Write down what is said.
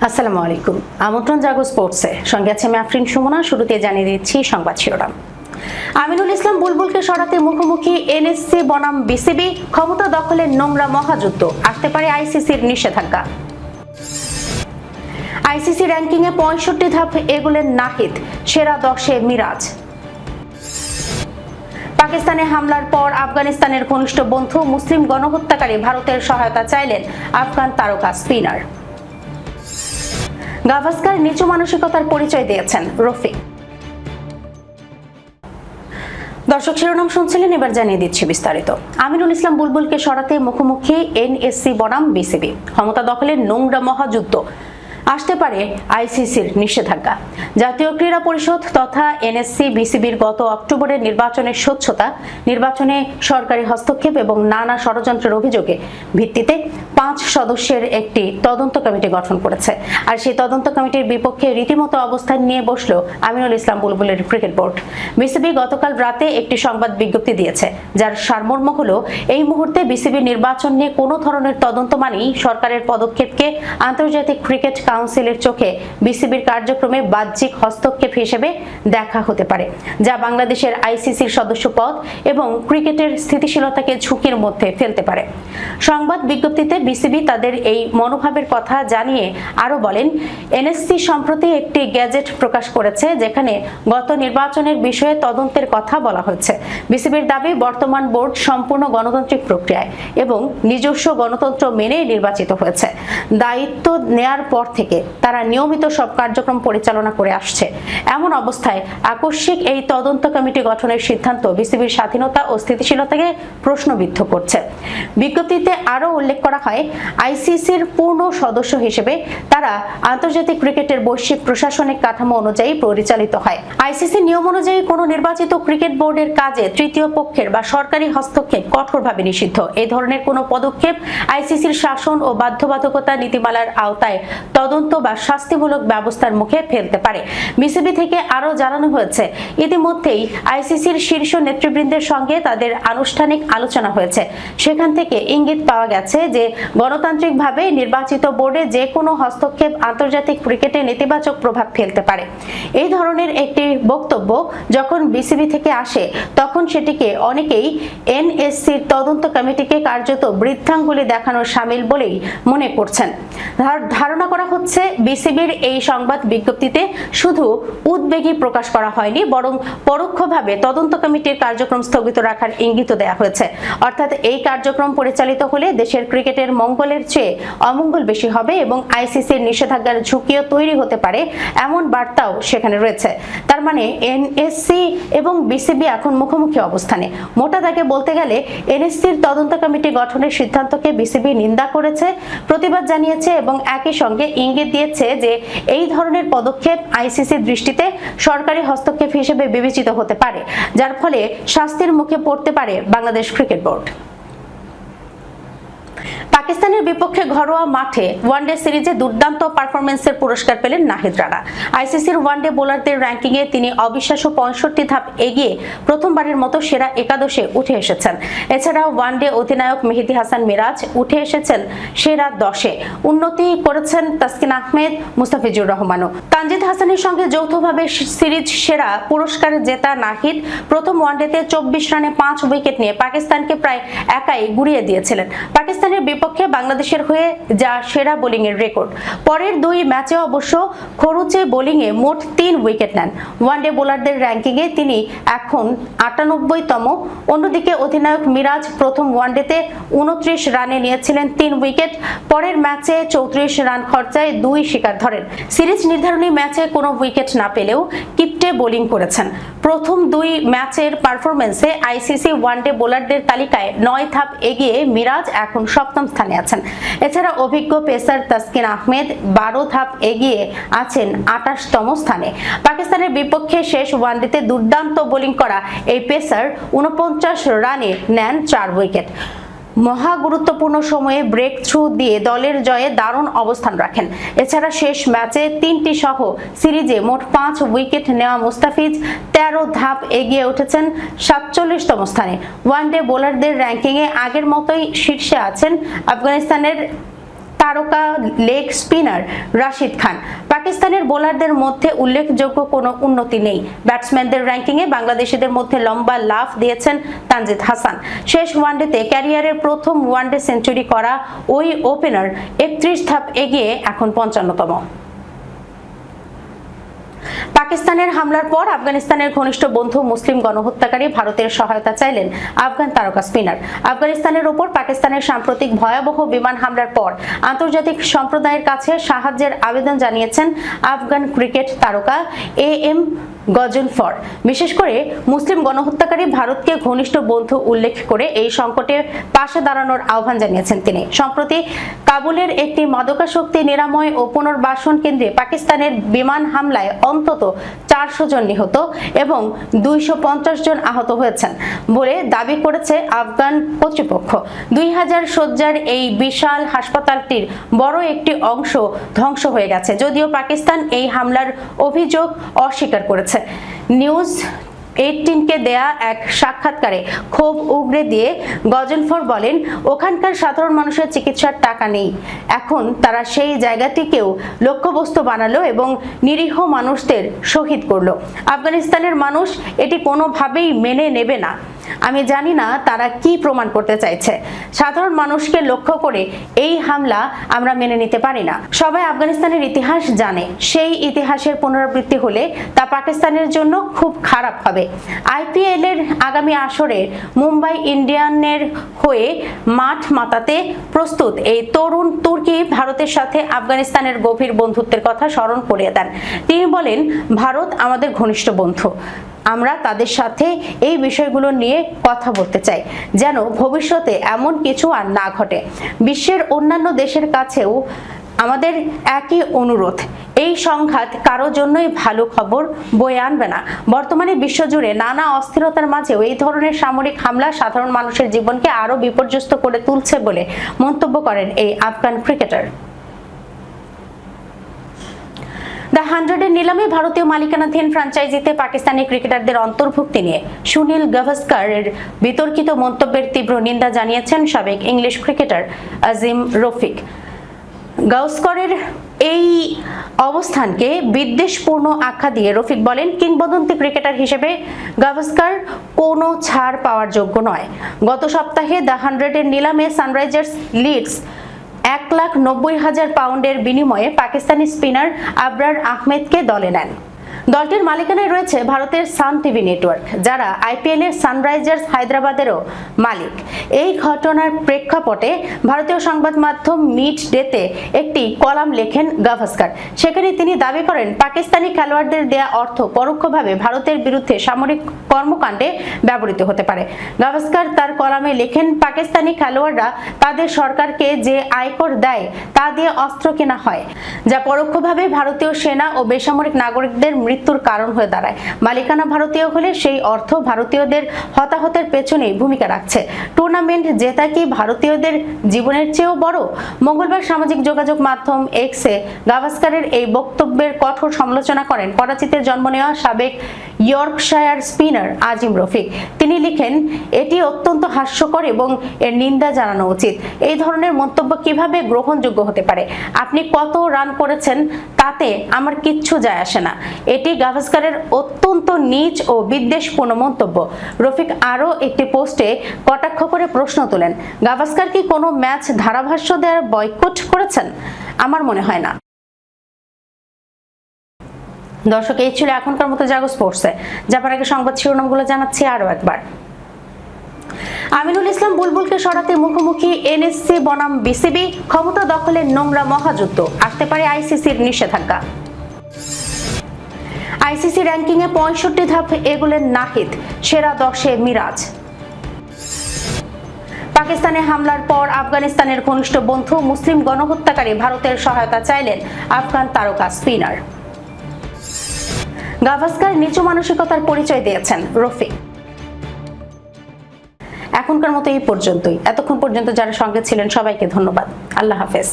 আসসালামু আলাইকুম। আমন্ত্রণ জাগো স্পোর্টসে, সঙ্গে আছে আমি আফরিন সুমনা। শুরুতে জানিয়ে দিচ্ছি সংবাদ শিরোনাম। আমিনুল ইসলাম বুলবুলকে সরাতে মুখোমুখি এনএসসি বনাম বিসিবি, ক্ষমতা দখলের নোংরা মহাযুদ্ধ, আসতে পারে আইসিসির নিষেধাজ্ঞা। আইসিসি র্যাঙ্কিংয়ে 65 ধাপ এগোলেন নাহিদ, সেরা 10-এ মিরাজ। পাকিস্তানে হামলার পর আফগানিস্তানের ঘনিষ্ঠ বন্ধু মুসলিম গণহত্যাকারী ভারতের সহায়তা চাইলেন আফগান তারকা স্পিনার। গাভাস্কার নিচু মানসিকতার পরিচয় দিয়েছেন রফিক। দর্শক, শিরোনাম শুনছিলেন, এবার জানিয়ে দিচ্ছি বিস্তারিত। আমিনুল ইসলাম বুলবুলকে সরাতে মুখোমুখি এনএসসি বনাম বিসিবি, ক্ষমতা দখলের নোংরা মহাযুদ্ধ, আসতে পারে আইসিসির নিষেধাজ্ঞা। জাতীয় ক্রীড়া পরিষদ তথা এনএসসি বিসিবির গত অক্টোবরের নির্বাচনের স্বচ্ছতা, নির্বাচনে সরকারি হস্তক্ষেপ এবং নানা ষড়যন্ত্রের অভিযোগে ভিত্তিতে 5 সদস্যের একটি তদন্ত কমিটি গঠন করেছে। আর সেই তদন্ত কমিটির বিপক্ষে রীতিমতো অবস্থান নিয়ে বসল Aminul Islam বুলবুলের cricket board. BCB গতকাল রাতে একটি সংবাদ বিজ্ঞপ্তি দিয়েছে, যার সারমর্ম হলো এই মুহূর্তে বিসিবি নির্বাচন নিয়ে কোনো ধরনের তদন্ত মানেই সরকারের পদক্ষেপকে আন্তর্জাতিক ক্রিকেট কাউন্সিলের চোখে বিসিবির কার্যক্রমে বাহ্যিক হস্তক্ষেপ হিসেবে দেখা হতে পারে, যা বাংলাদেশের আইসিসির সদস্য পদ এবং ক্রিকেটের স্থিতিশীলতাকে ঝুঁকির মধ্যে ফেলতে পারে। সংবাদ বিজ্ঞপ্তিতে বিসিবি তাদের এই মনোভাবের কথা জানিয়ে আরো বলেন, এনএসসি সম্প্রতি একটি গ্যাজেট প্রকাশ করেছে যেখানে গত নির্বাচনের বিষয়ে তদন্তের কথা বলা হয়েছে। বিসিবির দাবি, বর্তমান বোর্ড সম্পূর্ণ গণতান্ত্রিক প্রক্রিয়ায় এবং নিজস্ব গণতন্ত্র মেনে নির্বাচিত হয়েছে। দায়িত্ব নেয়ার পর থেকে তারা নিয়মিত সব কার্যক্রম পরিচালনা করে আসছে। এমন অবস্থায় আকস্মিক এই তদন্ত কমিটি গঠনের সিদ্ধান্ত বিসিবির স্বাধীনতা ও স্থিতিশীলতাকে প্রশ্নবিদ্ধ করছে। বিজ্ঞপ্তিতে আরো উল্লেখ করা হয়, আইসিসির পূর্ণ সদস্য হিসেবে তারা আন্তর্জাতিক ক্রিকেটের বৈশ্বিক প্রশাসনিক কাঠামো অনুযায়ী পরিচালিত হয়। আইসিসি নিয়ম অনুযায়ী কোনো নির্বাচিত ক্রিকেট বোর্ডের কাজে তৃতীয় পক্ষের বা সরকারি হস্তক্ষেপ কঠোরভাবে নিষিদ্ধ। এই ধরনের কোনো পদক্ষেপ আইসিসির শাসন ও বাধ্যবাধকতা নীতিমালার আওতায় তদন্ত বা শাস্তিমূলক ব্যবস্থার মুখে ফেলতে পারে। বিসিবি থেকে আরো জানানো হয়েছে, ইতিমধ্যেই আইসিসির শীর্ষ নেতৃবৃন্দের সঙ্গে তাদের আনুষ্ঠানিক আলোচনা হয়েছে। সেখান থেকে ইঙ্গিত পাওয়া গেছে যে গণতান্ত্রিকভাবে নির্বাচিত বোর্ডে যে কোনো হস্তক্ষেপ আন্তর্জাতিক ক্রিকেটে নেতিবাচক প্রভাব ফেলতে পারে। এই ধরনের একটি বক্তব্য যখন বিসিবি থেকে আসে, তখন সেটিকে অনেকেই এনএসসির তদন্ত কমিটিকে কার্যত বৃদ্ধাঙ্গুলি দেখানোর শামিল বলেই মনে করছেন। ধারণা করা হচ্ছে, বিসিবির এই সংবাদ বিজ্ঞপ্তিতে শুধু উদ্বেগই প্রকাশ করা হয়নি, বরং পরোক্ষভাবে তদন্ত কমিটির কার্যক্রম স্থগিত রাখার ইঙ্গিত দেওয়া হয়েছে। অর্থাৎ এই কার্যক্রম পরিচালিত হলে দেশের ক্রিকেটের মঙ্গলের চেয়ে অমঙ্গল বেশি হবে এবং আইসিসির নিষেধাজ্ঞার ঝুঁকিও তৈরি হতে পারে, এমন বার্তাও সেখানে রয়েছে। তার মানে এনএসসি এবং বিসিবি এখন মুখোমুখি অবস্থানে। মোটা দাগে বলতে গেলে এনএসসির তদন্ত কমিটি গঠনের সিদ্ধান্তকে বিসিবি নিন্দা করেছে, প্রতিবাদ জানিয়েছে এবং একই সঙ্গে ইঙ্গিত দিয়েছে যে এই ধরনের পদক্ষেপ আইসিসির দৃষ্টিতে সরকারি হস্তক্ষেপ হিসেবে বিবেচিত হতে পারে, যার ফলে শাস্তির মুখে পড়তে পারে বাংলাদেশ ক্রিকেট বোর্ড। পাকিস্তানের বিপক্ষে ঘরোয়া মাঠে ওয়ানডে সিরিজে দুর্দান্ত পারফরম্যান্সের পুরস্কার পেলেন নাহিদ রানা। আইসিসির ওয়ানডে বোলারদের র্যাঙ্কিংয়ে তিনি অবিশ্বাস্য 65 ধাপ এগিয়ে প্রথমবারের মতো সেরা 11-এ উঠে এসেছেন। এছাড়াও ওয়ানডে অধিনায়ক মেহেদী হাসান মিরাজ উঠে এসেছেন সেরা 10-এ। উন্নতি করেছেন তাসকিন আহমেদ, মুস্তাফিজুর রহমানও। তানজিদ হাসানের সঙ্গে যৌথভাবে সিরিজ সেরা পুরস্কার জেতা নাহিদ প্রথম ওয়ানডেতে 24 রানে 5 উইকেট নিয়ে পাকিস্তানকে প্রায় একাই গুড়িয়ে দিয়েছিলেন। পাকিস্তানের বিপক্ষে বাংলাদেশের হয়ে যা সেরা বোলিং এর রেকর্ড। পরের 2 ম্যাচে অবশ্য খরুচে বোলিং এ মোট 3 উইকেট নেন। ওয়ানডে বোলারদের র্যাঙ্কিং এ তিনি এখন 98তম। অন্যদিকে অধিনায়ক মিরাজ প্রথম ওয়ানডেতে 29 রানে নিয়েছিলেন 3 উইকেট। পরের ম্যাচে 34 রান খরচায় 2 শিকার ধরেন। সিরিজ নির্ধারণী ম্যাচে কোনো উইকেট না পেলেও কিপটে বোলিং করেছেন। প্রথম 2 ম্যাচের পারফরম্যান্সে আইসিসি ওয়ানডে বোলারদের তালিকায় 9 ধাপ এগিয়ে মিরাজ এখন 7ম স্থানে আছেন। এছাড়া অভিজ্ঞ পেসার তাসকিন আহমেদ 12 ধাপ এগিয়ে আছেন 28তম স্থানে। পাকিস্তানের বিপক্ষে শেষ ওয়ানডেতে দুর্দান্ত বোলিং করা এই পেসার 49 রানে নেন 4 উইকেট। মহা গুরুত্বপূর্ণ সময়ে ব্রেক থ্রু দিয়ে দলের জয়ে দারুণ অবস্থান রাখেন। এছাড়া শেষ ম্যাচে 3টি সহ সিরিজে মোট 5 উইকেট নেওয়া মুস্তাফিজ 13 ধাপ এগিয়ে উঠেছেন 47তম স্থানে। ওয়ানডে বোলারদের র্যাঙ্কিংয়ে আগের মতোই শীর্ষে আছেন আফগানিস্তানের তারকা লেগ স্পিনার রাশিদ খান। পাকিস্তানের বোলারদের মধ্যে উল্লেখযোগ্য কোনো উন্নতি নেই। ব্যাটসম্যানদের র্যাঙ্কিংয়ে বাংলাদেশিদের মধ্যে লম্বা লাফ দিয়েছেন তানজিদ হাসান। শেষ ওয়ানডেতে ক্যারিয়ারের প্রথম ওয়ানডে সেঞ্চুরি করা ওই ওপেনার 31 ধাপ এগিয়ে এখন 55তম। পাকিস্তানের হামলার পর আফগানিস্তানের ঘনিষ্ঠ বন্ধু মুসলিম গণহত্যাকারী ভারতের সহায়তা চাইলেন আফগান তারকা স্পিনার। আফগানিস্তানের উপর পাকিস্তানের সাম্প্রতিক ভয়াবহ বিমান হামলার পর আন্তর্জাতিক সম্প্রদায়ের কাছে সাহায্যের আবেদন জানিয়েছেন আফগান ক্রিকেট তারকা AM গজনফর। বিশেষ করে মুসলিম গণহত্যাকারী ভারতকে ঘনিষ্ঠ বন্ধু উল্লেখ করে এই সংকটে পাশে দাঁড়ানোর আহ্বান জানিয়েছেন তিনি। সম্প্রতি কাবুলের একটি মাদকাসক্তি নিরাময় ও পুনর্বাসন কেন্দ্রে পাকিস্তানের বিমান হামলায় অন্তত 400 জন নিহত এবং 250 জন আহত হয়েছেন বলে দাবি করেছে আফগান কর্তৃপক্ষ। 2000 শয্যার এই বিশাল হাসপাতালটির বড় একটি অংশ ধ্বংস হয়ে গেছে, যদিও পাকিস্তান এই হামলার অভিযোগ অস্বীকার করেছে। নিউজ 18কে দেয়া এক সাক্ষাৎকারে ক্ষোভ উগরে দিয়ে গজনফর বলেন, ওখানকার সাধারণ মানুষের চিকিৎসার টাকা নেই। এখন তারা সেই জায়গাটিকেও লক্ষ্যবস্তু বানালো এবং নিরীহ মানুষদের শহীদ করলো। আফগানিস্তানের মানুষ এটি কোনোভাবেই মেনে নেবে না। আমি জানি না তারা কি প্রমাণ করতে চাইছে। সাধারণ মানুষকে লক্ষ্য করে এই হামলা আমরা মেনে নিতে পারি না। সবাই আফগানিস্তানের ইতিহাস জানে। সেই ইতিহাসের পুনরাবৃত্তি হলে তা পাকিস্তানের জন্য খুব খারাপ হবে। IPL এর আগামী আসরে মুম্বাই ইন্ডিয়ানের হয়ে মাঠ মাতাতে প্রস্তুত এই তরুণ তুর্কি ভারতের সাথে আফগানিস্তানের গভীর বন্ধুত্বের কথা স্মরণ করিয়ে দেন। তিনি বলেন, ভারত আমাদের ঘনিষ্ঠ বন্ধু। আমরা তাদের সাথে এই বিষয়গুলো নিয়ে কথা বলতে চাই, যেন ভবিষ্যতে এমন কিছু আর না ঘটে। বিশ্বের অন্যান্য দেশের কাছেও আমাদের একই অনুরোধ, এই সংঘাত কারো জন্যই ভালো খবর বয়ে আনবে না। বর্তমানে বিশ্বজুড়ে নানা অস্থিরতার মাঝেও এই ধরনের সামরিক হামলা সাধারণ মানুষের জীবনকে আরো বিপর্যস্ত করে তুলছে বলে মন্তব্য করেন এই আফগান ক্রিকেটার। দ্য 100 এর নিলামে ভারতীয় মালিকানাধীন ফ্র্যাঞ্চাইজিতে পাকিস্তানি ক্রিকেটারদের অন্তর্ভুক্তি নিয়ে সুনীল গাভাস্কারের বিতর্কিত মন্তব্যের তীব্র নিন্দা জানিয়েছেন সাবেক ইংলিশ ক্রিকেটার আজিম রফিক। গাভাস্কারের এই অবস্থানকে বিদ্বেষপূর্ণ আখ্যা দিয়ে রফিক বলেন, কিংবদন্তি ক্রিকেটার হিসেবে গাভাস্কার কোনো ছাড় পাওয়ার যোগ্য নয়। গত সপ্তাহে দ্য 100 এর নিলামে সানরাইজার্স লিডস 1,90,000 পাউন্ডের বিনিময়ে পাকিস্তানি স্পিনার আবরার আহমেদকে দলে নেন। দলটির মালিকানায় রয়েছে ভারতের সান টিভি নেটওয়ার্ক, যারা IPL এর সানরাইজার্স হায়দ্রাবাদেরও মালিক। এই ঘটনার প্রেক্ষাপটে ভারতীয় সংবাদ মাধ্যম মিড ডেতে একটি কলাম লেখেন গাভাস্কার। সেখানে তিনি দাবি করেন, পাকিস্তানি খেলোয়াড়দের দেয়া অর্থ পরোক্ষভাবে ভারতের বিরুদ্ধে সামরিক কর্মকাণ্ডে ব্যবহৃত হতে পারে। গাভাস্কার তার কলামে লেখেন, পাকিস্তানি খেলোয়াড়রা তাদের সরকারকে যে আয়কর দেয় তা দিয়ে অস্ত্র কেনা হয়, যা পরোক্ষভাবে ভারতীয় সেনা ও বেসামরিক নাগরিকদের মৃত্যুর কারণ হয়ে দাঁড়ায়। মালিকানা ভারতীয় হলে সেই অর্থ ভারতীয়দের হতাহতের পেছনেই ভূমিকা রাখছে। টুর্নামেন্ট জেতা কি ভারতীয়দের জীবনের চেয়েও বড়? মঙ্গলবার সামাজিক যোগাযোগ মাধ্যম এক্সে গাভাস্কারের এই বক্তব্যের কঠোর সমালোচনা করেন করাচিতে জন্ম নেওয়া সাবেক ইয়র্কশায়ার স্পিনার আজিম রফিক। তিনি লিখেন, এটি অত্যন্ত হাস্যকর এবং এর নিন্দা জানানো উচিত। এই ধরনের মন্তব্য কিভাবে গ্রহণযোগ্য হতে পারে? আপনি কত রান করেছেন তাতে আমার কিচ্ছু যায় আসে না। এটি গাভাস্কারের অত্যন্ত নীচ ও বিদ্বেষপূর্ণ মন্তব্য। রফিক আরও একটি পোস্টে কটাক্ষ করে প্রশ্ন তোলেন, গাভাস্কার কি কোনো ম্যাচ ধারাভাষ্য দেওয়ার বয়কট করেছেন? আমার মনে হয় না। দর্শক, এই ছিল এখনকার মতো জাগো স্পোর্টসে। যাবার আগে সংবাদ শিরোনামগুলো জানাচ্ছি আরো একবার। আমিনুল ইসলাম বুলবুলকে সরাতে মুখোমুখি NSC বনাম BCB, ক্ষমতা দখলের নোংরা মহাযুদ্ধ, আসতে পারে ICCর নিষেধাজ্ঞা। ICC র্যাঙ্কিংয়ে 65 ধাপ এগোলেন নাহিদ, সেরা 10-এ মিরাজ। পাকিস্তানে হামলার পর আফগানিস্তানের ঘনিষ্ঠ বন্ধু মুসলিম গণহত্যাকারী ভারতের সহায়তা চাইলেন আফগান তারকা স্পিনার। গাভাস্কার নিচু মানসিকতার পরিচয় দিয়েছেন রফিক। এখনকার মতো এই পর্যন্তই। এতক্ষণ পর্যন্ত যারা সঙ্গে ছিলেন সবাইকে ধন্যবাদ। আল্লাহ হাফেজ।